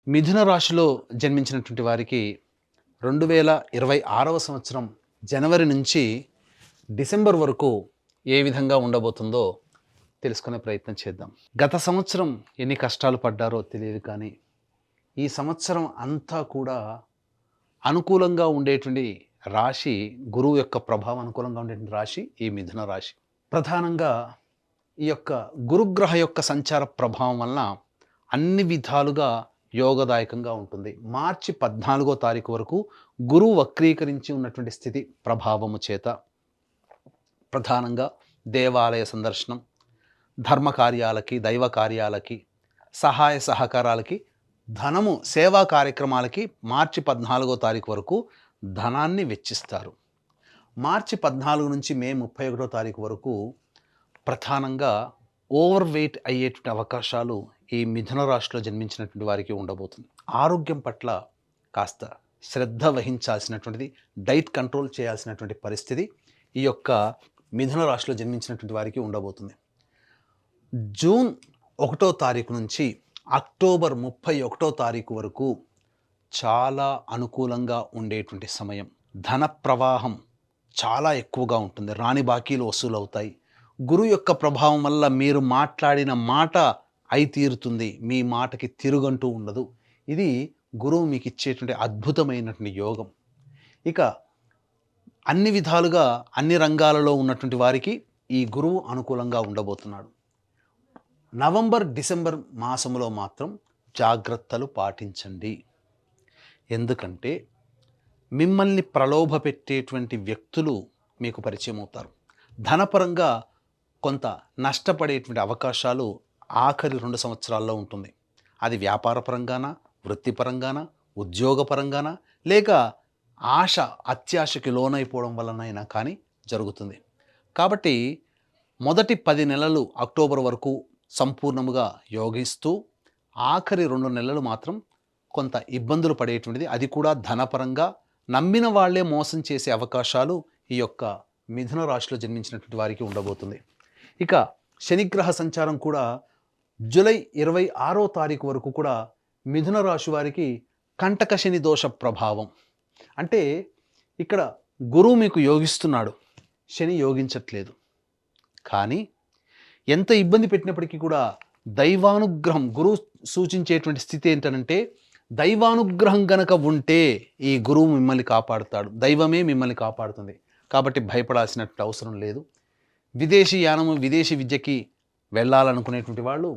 మిథున రాశిలో జన్మించినటువంటి వారికి 2026వ సంవత్సరం జనవరి నుంచి డిసెంబర్ వరకు ఏ విధంగా ఉండబోతుందో తెలుసుకునే ప్రయత్నం చేద్దాం. గత సంవత్సరం ఎన్ని కష్టాలు పడ్డారో తెలియదు, కానీ ఈ సంవత్సరం అంతా కూడా అనుకూలంగా ఉండేటువంటి రాశి, గురువు యొక్క ప్రభావం అనుకూలంగా ఉండేటువంటి రాశి ఈ మిథున రాశి. ప్రధానంగా ఈ యొక్క గురుగ్రహ యొక్క సంచార ప్రభావం వలన అన్ని విధాలుగా యోగదాయకంగా ఉంటుంది. మార్చి 14వ తారీఖు వరకు గురువు వక్రీకరించి ఉన్నటువంటి స్థితి ప్రభావము చేత ప్రధానంగా దేవాలయ సందర్శనం, ధర్మ కార్యాలకి, దైవ కార్యాలకి, సహాయ సహకారాలకి, ధనము సేవా కార్యక్రమాలకి మార్చి 14వ తారీఖు వరకు ధనాన్ని వెచ్చిస్తారు. మార్చి 14 నుంచి మే 31వ తారీఖు వరకు ప్రధానంగా ఓవర్ వెయిట్ అయ్యేటువంటి అవకాశాలు ఈ మిథున రాశిలో జన్మించినటువంటి వారికి ఉండబోతుంది. ఆరోగ్యం పట్ల కాస్త శ్రద్ధ వహించాల్సినటువంటిది, డైట్ కంట్రోల్ చేయాల్సినటువంటి పరిస్థితి ఈ యొక్క మిథున రాశిలో జన్మించినటువంటి వారికి ఉండబోతుంది. జూన్ 1వ తారీఖు నుంచి అక్టోబర్ 31వ తారీఖు వరకు చాలా అనుకూలంగా ఉండేటువంటి సమయం. ధన ప్రవాహం చాలా ఎక్కువగా ఉంటుంది. రాని బాకీలు వసూలు అవుతాయి. గురువు యొక్క ప్రభావం వల్ల మీరు మాట్లాడిన మాట అయి తీరుతుంది. మీ మాటకి తిరుగంటూ ఉండదు. ఇది గురువు మీకు ఇచ్చేటువంటి అద్భుతమైనటువంటి యోగం. ఇక అన్ని విధాలుగా అన్ని రంగాలలో ఉన్నటువంటి వారికి ఈ గురువు అనుకూలంగా ఉండబోతున్నాడు. నవంబర్, డిసెంబర్ మాసంలో మాత్రం జాగ్రత్తలు పాటించండి. ఎందుకంటే మిమ్మల్ని ప్రలోభ పెట్టేటువంటి వ్యక్తులు మీకు పరిచయం అవుతారు. ధనపరంగా కొంత నష్టపడేటువంటి అవకాశాలు ఆఖరి 2 సంవత్సరాల్లో ఉంటుంది. అది వ్యాపారపరంగానా, వృత్తిపరంగానా, ఉద్యోగపరంగానా, లేక ఆశ అత్యాశకి లోనైపోవడం వలనైనా కానీ జరుగుతుంది. కాబట్టి మొదటి 10 నెలలు అక్టోబర్ వరకు సంపూర్ణముగా యోగిస్తూ ఆఖరి 2 నెలలు మాత్రం కొంత ఇబ్బందులు పడేటువంటిది, అది కూడా ధనపరంగా నమ్మిన వాళ్లే మోసం చేసే అవకాశాలు ఈ యొక్క మిథున రాశిలో జన్మించినటువంటి వారికి ఉండబోతుంది. ఇక శనిగ్రహ సంచారం కూడా జూలై 26వ తారీఖు వరకు కూడా మిథున రాశి వారికి కంటక శని దోష ప్రభావం. అంటే ఇక్కడ గురువు మీకు యోగిస్తున్నాడు, శని యోగించట్లేదు. కానీ ఎంత ఇబ్బంది పెట్టినప్పటికీ కూడా దైవానుగ్రహం, గురువు సూచించేటువంటి స్థితి ఏంటంటే దైవానుగ్రహం గనక ఉంటే ఈ గురువు మిమ్మల్ని కాపాడుతాడు, దైవమే మిమ్మల్ని కాపాడుతుంది. కాబట్టి భయపడాల్సినటువంటి అవసరం లేదు. విదేశీ యానము, విదేశీ విద్యకి వెళ్ళాలనుకునేటువంటి వాళ్ళు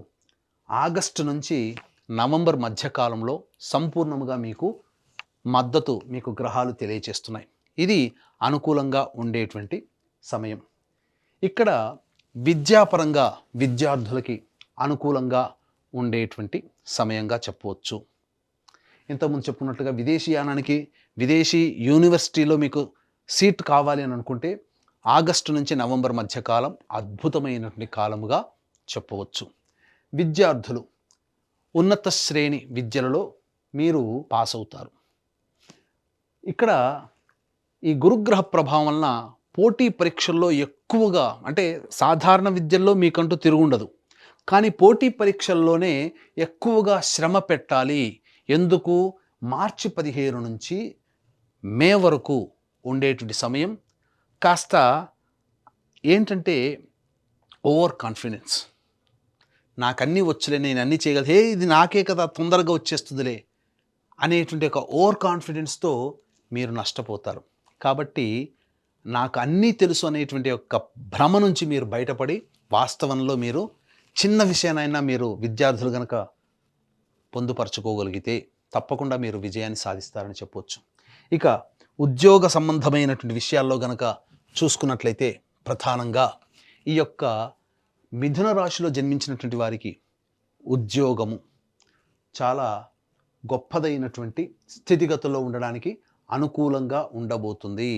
ఆగస్టు నుంచి నవంబర్ మధ్యకాలంలో సంపూర్ణముగా మీకు మద్దతు మీకు గ్రహాలు తెలియచేస్తున్నాయి. ఇది అనుకూలంగా ఉండేటువంటి సమయం. ఇక్కడ విద్యాపరంగా విద్యార్థులకి అనుకూలంగా ఉండేటువంటి సమయంగా చెప్పవచ్చు. ఇంతకుముందు చెప్పుకున్నట్టుగా విదేశీ యానానికి, విదేశీ యూనివర్సిటీలో మీకు సీట్ కావాలి అని అనుకుంటే ఆగస్టు నుంచి నవంబర్ మధ్యకాలం అద్భుతమైనటువంటి కాలముగా చెప్పవచ్చు. విద్యార్థులు ఉన్నత శ్రేణి విద్యలలో మీరు పాస్ అవుతారు. ఇక్కడ ఈ గురుగ్రహ ప్రభావం వలన పోటీ పరీక్షల్లో ఎక్కువగా, అంటే సాధారణ విద్యల్లో మీకంటూ తిరుగుండదు, కానీ పోటీ పరీక్షల్లోనే ఎక్కువగా శ్రమ పెట్టాలి. ఎందుకు? మార్చి 15 నుంచి మే వరకు ఉండేటువంటి సమయం కాస్త ఏంటంటే ఓవర్ కాన్ఫిడెన్స్. నాకన్నీ వచ్చలే, నేను అన్నీ చేయగలను, ఇది నాకే కదా, తొందరగా వచ్చేస్తుందిలే అనేటువంటి ఒక ఓవర్ కాన్ఫిడెన్స్తో మీరు నష్టపోతారు. కాబట్టి నాకు అన్నీ తెలుసు అనేటువంటి ఒక భ్రమ నుంచి మీరు బయటపడి వాస్తవంలో మీరు చిన్న విషయానైనా మీరు విద్యార్థులు కనుక పొందుపరచుకోగలిగితే తప్పకుండా మీరు విజయాన్ని సాధిస్తారని చెప్పవచ్చు. ఇక ఉద్యోగ సంబంధమైనటువంటి విషయాల్లో గనక చూసుకున్నట్లయితే ప్రధానంగా ఈ యొక్క మిథున రాశిలో జన్మించినటువంటి వారికి ఉద్యోగము చాలా గొప్పదైనటువంటి స్థితిగతుల్లో ఉండడానికి అనుకూలంగా ఉండబోతుంది.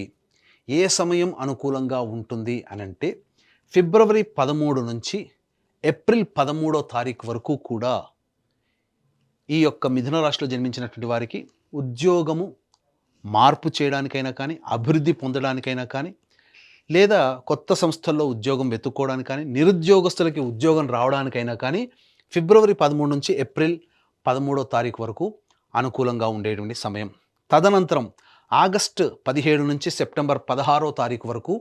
ఏ సమయం అనుకూలంగా ఉంటుంది అనంటే ఫిబ్రవరి 13 నుంచి ఏప్రిల్ 13వ తారీఖు వరకు కూడా ఈ యొక్క మిథున రాశిలో జన్మించినటువంటి వారికి ఉద్యోగము మార్పు చేయడానికైనా కానీ, అభివృద్ధి పొందడానికైనా కానీ, లేదా కొత్త సంస్థల్లో ఉద్యోగం వెతుక్కోవడానికి కానీ, నిరుద్యోగస్తులకి ఉద్యోగం రావడానికైనా కానీ ఫిబ్రవరి 13 నుంచి ఏప్రిల్ 13వ తారీఖు వరకు అనుకూలంగా ఉండేటువంటి సమయం. తదనంతరం ఆగస్టు 17 నుంచి సెప్టెంబర్ 16వ తారీఖు వరకు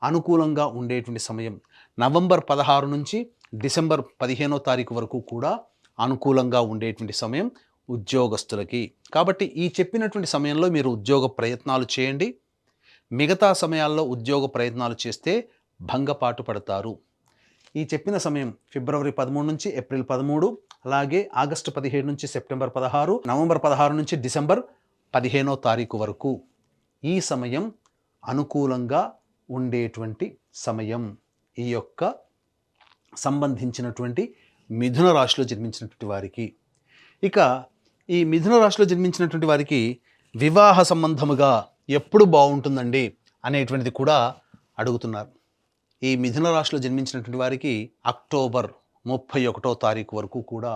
అనుకూలంగా ఉండేటువంటి సమయం. నవంబర్ 16 నుంచి డిసెంబర్ 15వ తారీఖు వరకు కూడా అనుకూలంగా ఉండేటువంటి సమయం ఉద్యోగస్తులకి. కాబట్టి ఈ చెప్పినటువంటి సమయంలో మీరు ఉద్యోగ ప్రయత్నాలు చేయండి. మిగతా సమయాల్లో ఉద్యోగ ప్రయత్నాలు చేస్తే భంగపాటు పడతారు. ఈ చెప్పిన సమయం ఫిబ్రవరి 13 నుంచి ఏప్రిల్ 13, అలాగే ఆగస్టు 17 నుంచి సెప్టెంబర్ 16, నవంబర్ 16 నుంచి డిసెంబర్ 15వ తారీఖు వరకు ఈ సమయం అనుకూలంగా ఉండేటువంటి సమయం. ఈ యొక్క సంబంధించినటువంటి మిథున రాశిలో జన్మించినటువంటి వారికి. ఇక ఈ మిథున రాశిలో జన్మించినటువంటి వారికి వివాహ సంబంధముగా ఎప్పుడు బాగుంటుందండి అనేటువంటిది కూడా అడుగుతున్నారు. ఈ మిథున రాశిలో జన్మించినటువంటి వారికి అక్టోబర్ 31వ తారీఖు వరకు కూడా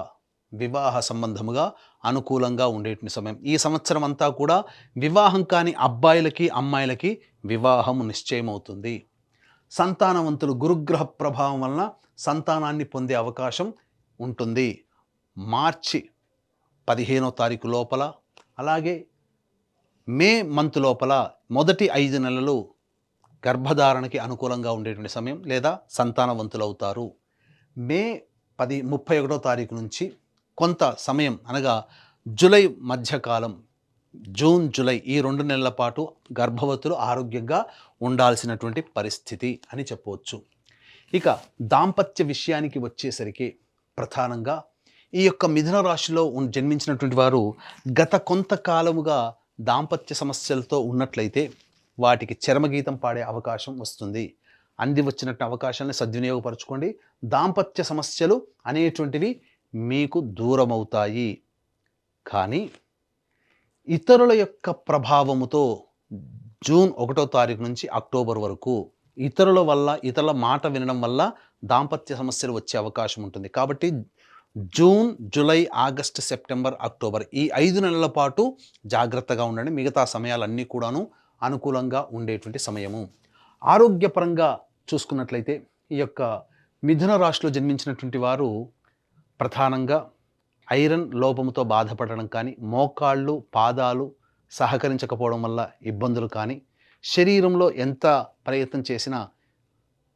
వివాహ సంబంధముగా అనుకూలంగా ఉండేటువంటి సమయం. ఈ సంవత్సరం అంతా కూడా వివాహం కాని అబ్బాయిలకి అమ్మాయిలకి వివాహం నిశ్చయమవుతుంది. సంతానవంతులు గురుగ్రహ ప్రభావం వలన సంతానాన్ని పొందే అవకాశం ఉంటుంది. మార్చి 15వ తారీఖు లోపల, అలాగే మే మంత్ లోపల మొదటి 5 నెలలు గర్భధారణకి అనుకూలంగా ఉండేటువంటి సమయం, లేదా సంతానవంతులు అవుతారు. మే 31వ తారీఖు నుంచి కొంత సమయం అనగా జూలై మధ్యకాలం, జూన్ జూలై ఈ 2 నెలల పాటు గర్భవతులు ఆరోగ్యంగా ఉండాల్సినటువంటి పరిస్థితి అని చెప్పవచ్చు. ఇక దాంపత్య విషయానికి వచ్చేసరికి ప్రధానంగా ఈ యొక్క మిథున రాశిలో జన్మించినటువంటి వారు గత కొంతకాలముగా దాంపత్య సమస్యలతో ఉన్నట్లయితే వాటికి చరమగీతం పాడే అవకాశం వస్తుంది. అంది వచ్చినట్టు అవకాశాలను సద్వినియోగపరచుకోండి. దాంపత్య సమస్యలు అనేటువంటివి మీకు దూరమవుతాయి. కానీ ఇతరుల యొక్క ప్రభావముతో జూన్ 1వ తారీఖు నుంచి అక్టోబర్ వరకు ఇతరుల వల్ల, ఇతరుల మాట వినడం వల్ల దాంపత్య సమస్యలు వచ్చే అవకాశం ఉంటుంది. కాబట్టి June, July, August, September, October ఈ 5 నెలల పాటు జాగ్రత్తగా ఉండండి. మిగతా సమయాలన్నీ కూడాను అనుకూలంగా ఉండేటువంటి సమయము. ఆరోగ్యపరంగా చూసుకున్నట్లయితే ఈ యొక్క మిథున రాశిలో జన్మించినటువంటి వారు ప్రధానంగా ఐరన్ లోపముతో బాధపడడం కానీ, మోకాళ్ళు, పాదాలు సహకరించకపోవడం వల్ల ఇబ్బందులు కానీ, శరీరంలో ఎంత ప్రయత్నం చేసినా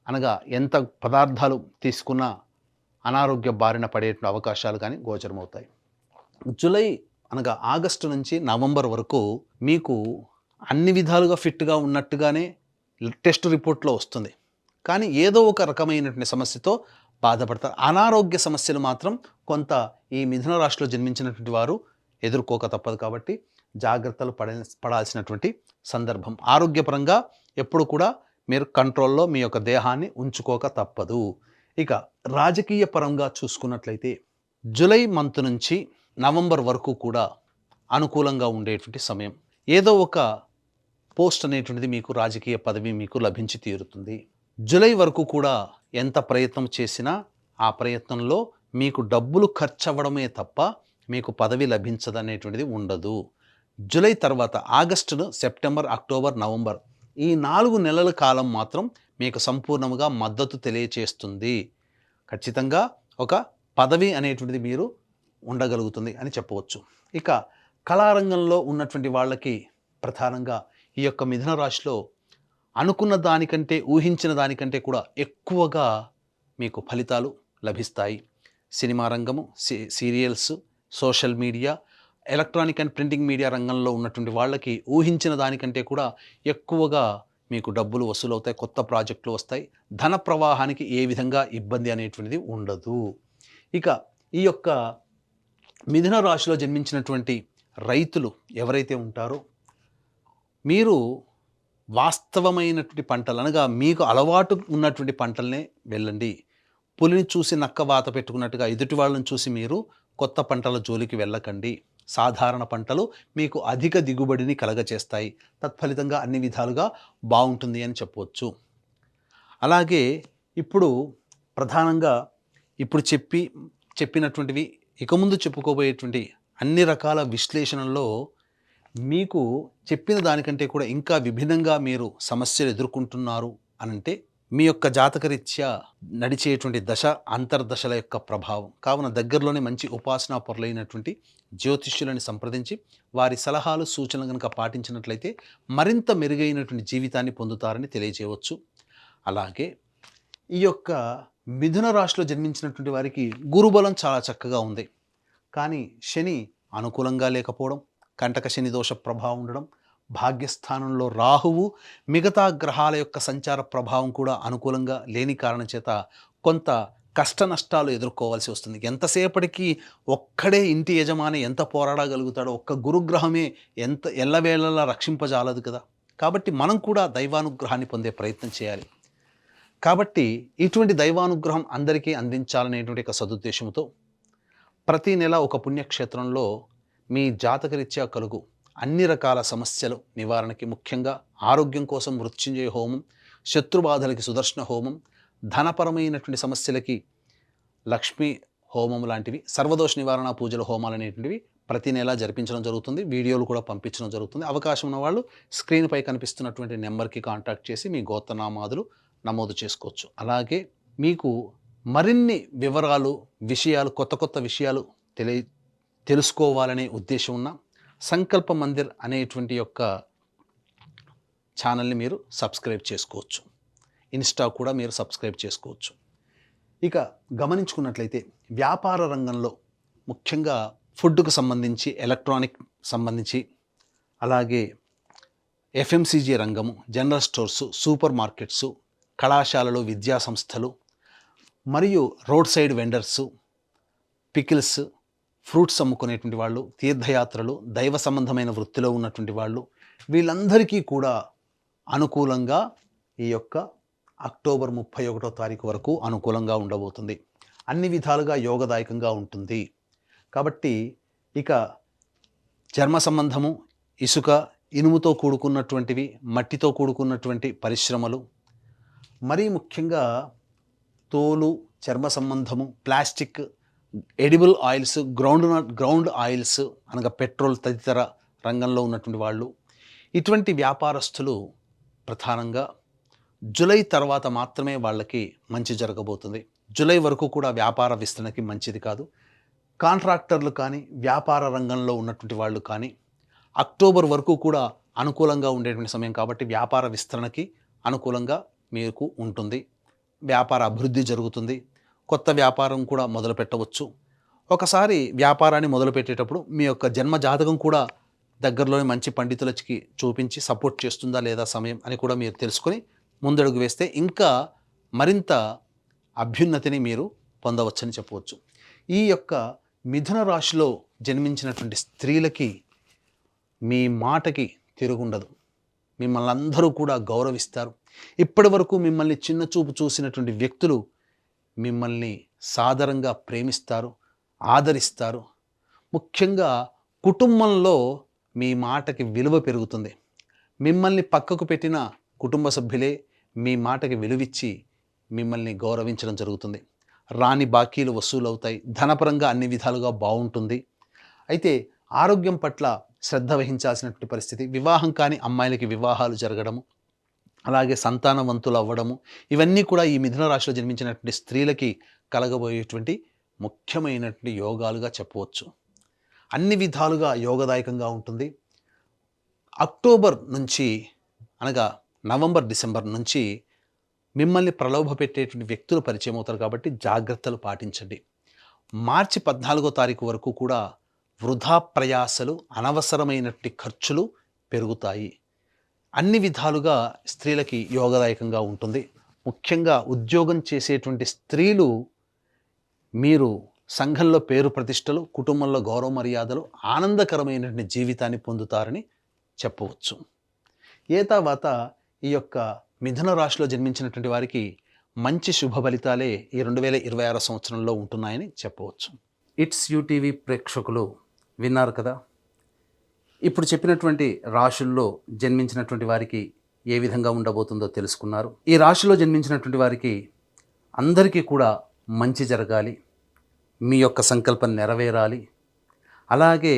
అనగా ఎంత పదార్థాలు తీసుకున్నా అనారోగ్య బారిన పడే అవకాశాలు కానీ గోచరమవుతాయి. జూలై అనగా ఆగస్టు నుంచి నవంబర్ వరకు మీకు అన్ని విధాలుగా ఫిట్గా ఉన్నట్టుగానే టెస్ట్ రిపోర్ట్లో వస్తుంది. కానీ ఏదో ఒక రకమైనటువంటి సమస్యతో బాధపడతారు. అనారోగ్య సమస్యలు మాత్రం కొంత ఈ మిథున రాశిలో జన్మించినటువంటి వారు ఎదుర్కోక తప్పదు. కాబట్టి జాగ్రత్తలు పడాల్సినటువంటి సందర్భం. ఆరోగ్యపరంగా ఎప్పుడు కూడా మీరు కంట్రోల్లో మీ యొక్క దేహాన్ని ఉంచుకోక తప్పదు. ఇక రాజకీయ పరంగా చూసుకున్నట్లయితే జూలై మంత్ నుంచి నవంబర్ వరకు కూడా అనుకూలంగా ఉండేటువంటి సమయం. ఏదో ఒక పోస్ట్ అనేటువంటిది మీకు, రాజకీయ పదవి మీకు లభించి తీరుతుంది. జూలై వరకు కూడా ఎంత ప్రయత్నం చేసినా ఆ ప్రయత్నంలో మీకు డబ్బులు ఖర్చు అవ్వడమే తప్ప మీకు పదవి లభించదనేటువంటిది ఉండదు. జూలై తర్వాత ఆగస్టు, సెప్టెంబర్, అక్టోబర్, నవంబర్ ఈ 4 నెలల కాలం మాత్రం మీకు సంపూర్ణంగా మద్దతు తెలియచేస్తుంది. ఖచ్చితంగా ఒక పదవి అనేటువంటిది మీరు ఉండగలుగుతుంది అని చెప్పవచ్చు. ఇక కళారంగంలో ఉన్నటువంటి వాళ్ళకి ప్రధానంగా ఈ యొక్క మిథున రాశిలో అనుకున్న దానికంటే, ఊహించిన దానికంటే కూడా ఎక్కువగా మీకు ఫలితాలు లభిస్తాయి. సినిమా రంగము, serials, social media, electronic and printing media రంగంలో ఉన్నటువంటి వాళ్ళకి ఊహించిన దానికంటే కూడా ఎక్కువగా మీకు డబ్బులు వసూలవుతాయి. కొత్త ప్రాజెక్టులు వస్తాయి. ధన ప్రవాహానికి ఏ విధంగా ఇబ్బంది అనేటువంటిది ఉండదు. ఇక ఈ యొక్క మిథున రాశిలో జన్మించినటువంటి రైతులు ఎవరైతే ఉంటారో మీరు వాస్తవమైనటువంటి పంటలు అనగా మీకు అలవాటు ఉన్నటువంటి పంటలనే వెళ్ళండి. పులిని చూసి నక్క వాత పెట్టుకున్నట్టుగా ఎదుటి వాళ్ళని చూసి మీరు కొత్త పంటల జోలికి వెళ్ళకండి. సాధారణ పంటలు మీకు అధిక దిగుబడిని కలగచేస్తాయి. తత్ఫలితంగా అన్ని విధాలుగా బాగుంటుంది అని చెప్పవచ్చు. అలాగే ఇప్పుడు ప్రధానంగా ఇప్పుడు చెప్పినటువంటివి ఇక ముందు చెప్పుకోబోయేటువంటి అన్ని రకాల విశ్లేషణల్లో మీకు చెప్పిన దానికంటే కూడా ఇంకా విభిన్నంగా మీరు సమస్యలు ఎదుర్కొంటున్నారు అనంటే మీ యొక్క జాతకరీత్యా నడిచేటువంటి దశ అంతర్దశల యొక్క ప్రభావం కావున దగ్గరలోనే మంచి ఉపాసనా పొరలైనటువంటి జ్యోతిష్యులని సంప్రదించి వారి సలహాలు సూచనలు కనుక పాటించినట్లయితే మరింత మెరుగైనటువంటి జీవితాన్ని పొందుతారని తెలియజేయవచ్చు. అలాగే ఈ యొక్క మిథున రాశిలో జన్మించినటువంటి వారికి గురుబలం చాలా చక్కగా ఉంది. కానీ శని అనుకూలంగా లేకపోవడం, కంటక శని దోష ప్రభావం ఉండడం, భాగ్యస్థానంలో రాహువు మిగతా గ్రహాల యొక్క సంచార ప్రభావం కూడా అనుకూలంగా లేని కారణం చేత కొంత కష్ట నష్టాలు ఎదుర్కోవాల్సి వస్తుంది. ఎంతసేపటికి ఒక్కడే ఇంటి యజమాని ఎంత పోరాడగలుగుతాడో ఒక్క గురుగ్రహమే ఎంత ఎల్లవేళలా రక్షింపజాలదు కదా. కాబట్టి మనం కూడా దైవానుగ్రహాన్ని పొందే ప్రయత్నం చేయాలి. కాబట్టి ఇటువంటి దైవానుగ్రహం అందరికీ అందించాలనేటువంటి ఒక సదుద్దేశంతో ప్రతి నెల ఒక పుణ్యక్షేత్రంలో మీ జాతకరీత్యా కలుగు అన్ని రకాల సమస్యలు నివారణకి, ముఖ్యంగా ఆరోగ్యం కోసం మృత్యుంజయ హోమం, శత్రుబాధలకి సుదర్శన హోమం, ధనపరమైనటువంటి సమస్యలకి లక్ష్మీ హోమం లాంటివి, సర్వదోష నివారణ పూజల హోమాలు అనేటువంటివి ప్రతి నెల జరిపించడం జరుగుతుంది. వీడియోలు కూడా పంపించడం జరుగుతుంది. అవకాశం ఉన్న వాళ్ళు స్క్రీన్పై కనిపిస్తున్నటువంటి నెంబర్కి కాంటాక్ట్ చేసి మీ గోత్రనామాదులు నమోదు చేసుకోవచ్చు. అలాగే మీకు మరిన్ని వివరాలు, విషయాలు, కొత్త కొత్త విషయాలు తెలుసుకోవాలనే ఉద్దేశం ఉన్న సంకల్ప మందిర్ అనేటువంటి యొక్క ఛానల్ని మీరు సబ్స్క్రైబ్ చేసుకోవచ్చు. ఇన్స్టా కూడా మీరు సబ్స్క్రైబ్ చేసుకోవచ్చు. ఇక గమనించుకున్నట్లయితే వ్యాపార రంగంలో ముఖ్యంగా ఫుడ్కు సంబంధించి, ఎలక్ట్రానిక్ సంబంధించి, అలాగే ఎఫ్ఎంసీజీ రంగము, జనరల్ స్టోర్సు, సూపర్ మార్కెట్సు, కళాశాలలు, విద్యా సంస్థలు మరియు road side vendors, pickles, fruits అమ్ముకునేటువంటి వాళ్ళు, తీర్థయాత్రలు, దైవ సంబంధమైన వృత్తిలో ఉన్నటువంటి వాళ్ళు, వీళ్ళందరికీ కూడా అనుకూలంగా ఈ యొక్క అక్టోబర్ 31వ తారీఖు వరకు అనుకూలంగా ఉండబోతుంది. అన్ని విధాలుగా యోగదాయకంగా ఉంటుంది. కాబట్టి ఇక చర్మ సంబంధము, ఇసుక, ఇనుముతో కూడుకున్నటువంటివి, మట్టితో కూడుకున్నటువంటి పరిశ్రమలు, మరీ ముఖ్యంగా తోలు, చర్మ సంబంధము, plastic, edible oils, ground oils అనగా పెట్రోల్ తదితర రంగంలో ఉన్నటువంటి వాళ్ళు, ఇటువంటి వ్యాపారస్తులు ప్రధానంగా జూలై తర్వాత మాత్రమే వాళ్ళకి మంచి జరగబోతుంది. జూలై వరకు కూడా వ్యాపార విస్తరణకి మంచిది కాదు. కాంట్రాక్టర్లు కానీ, వ్యాపార రంగంలో ఉన్నటువంటి వాళ్ళు కానీ అక్టోబర్ వరకు కూడా అనుకూలంగా ఉండేటువంటి సమయం కాబట్టి వ్యాపార విస్తరణకి అనుకూలంగా మీకు ఉంటుంది. వ్యాపార అభివృద్ధి జరుగుతుంది. కొత్త వ్యాపారం కూడా మొదలు పెట్టవచ్చు. ఒకసారి వ్యాపారాన్ని మొదలుపెట్టేటప్పుడు మీ యొక్క జన్మ జాతకం కూడా దగ్గరలోని మంచి పండితులకి చూపించి సపోర్ట్ చేస్తుందా లేదా సమయం అని కూడా మీరు తెలుసుకొని ముందడుగు వేస్తే ఇంకా మరింత అభ్యున్నతిని మీరు పొందవచ్చని చెప్పవచ్చు. ఈ యొక్క మిథున రాశిలో జన్మించినటువంటి స్త్రీలకి మీ మాటకి తిరుగుండదు. మిమ్మల్ని అందరూ కూడా గౌరవిస్తారు. ఇప్పటి వరకు మిమ్మల్ని చిన్న చూపు చూసినటువంటి వ్యక్తులు మిమ్మల్ని సాదరంగా ప్రేమిస్తారు, ఆదరిస్తారు. ముఖ్యంగా కుటుంబంలో మీ మాటకి విలువ పెరుగుతుంది. మిమ్మల్ని పక్కకు పెట్టిన కుటుంబ సభ్యులే మీ మాటకి విలువిచ్చి మిమ్మల్ని గౌరవించడం జరుగుతుంది. రాని బాకీలు వసూలవుతాయి. ధనపరంగా అన్ని విధాలుగా బాగుంటుంది. అయితే ఆరోగ్యం పట్ల శ్రద్ధ వహించాల్సినటువంటి పరిస్థితి, వివాహం కాని అమ్మాయిలకి వివాహాలు జరగడము, అలాగే సంతానవంతులు అవ్వడము, ఇవన్నీ కూడా ఈ మిథున రాశిలో జన్మించినటువంటి స్త్రీలకి కలగబోయేటువంటి ముఖ్యమైనటువంటి యోగాలుగా చెప్పవచ్చు. అన్ని విధాలుగా యోగదాయకంగా ఉంటుంది. అక్టోబర్ నుంచి అనగా నవంబర్, డిసెంబర్ నుంచి మిమ్మల్ని ప్రలోభ పెట్టేటువంటి వ్యక్తులు పరిచయం అవుతారు కాబట్టి జాగ్రత్తలు పాటించండి. మార్చి 14వ తారీఖు వరకు కూడా వృధా ప్రయాసలు, అనవసరమైనటువంటి ఖర్చులు పెరుగుతాయి. అన్ని విధాలుగా స్త్రీలకి యోగదాయకంగా ఉంటుంది. ముఖ్యంగా ఉద్యోగం చేసేటువంటి స్త్రీలు మీరు సంఘంలో పేరు ప్రతిష్టలు, కుటుంబంలో గౌరవ మర్యాదలు, ఆనందకరమైనటువంటి జీవితాన్ని పొందుతారని చెప్పవచ్చు. తర్వాత ఈ యొక్క మిథున రాశిలో జన్మించినటువంటి వారికి మంచి శుభ ఫలితాలే ఈ 2026 సంవత్సరంలో ఉంటున్నాయని చెప్పవచ్చు. ఇట్స్ యూటీవీ ప్రేక్షకులు విన్నారు కదా. ఇప్పుడు చెప్పినటువంటి రాశుల్లో జన్మించినటువంటి వారికి ఏ విధంగా ఉండబోతుందో తెలుసుకున్నారు. ఈ రాశిలో జన్మించినటువంటి వారికి అందరికీ కూడా మంచి జరగాలి, మీ యొక్క సంకల్పం నెరవేరాలి. అలాగే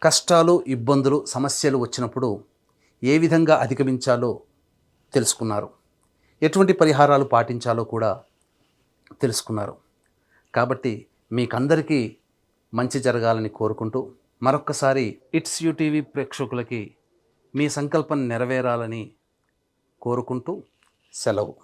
కష్టాలు, ఇబ్బందులు, సమస్యలు వచ్చినప్పుడు ఏ విధంగా అధిగమించాలో తెలుసుకున్నారు. ఎటువంటి పరిహారాలు పాటించాలో కూడా తెలుసుకున్నారు. కాబట్టి మీకందరికీ మంచి జరగాలని కోరుకుంటూ మరొక్కసారి ఇట్స్ యూ టీవీ ప్రేక్షకులకి మీ సంకల్పం నెరవేరాలని కోరుకుంటూ సెలవు.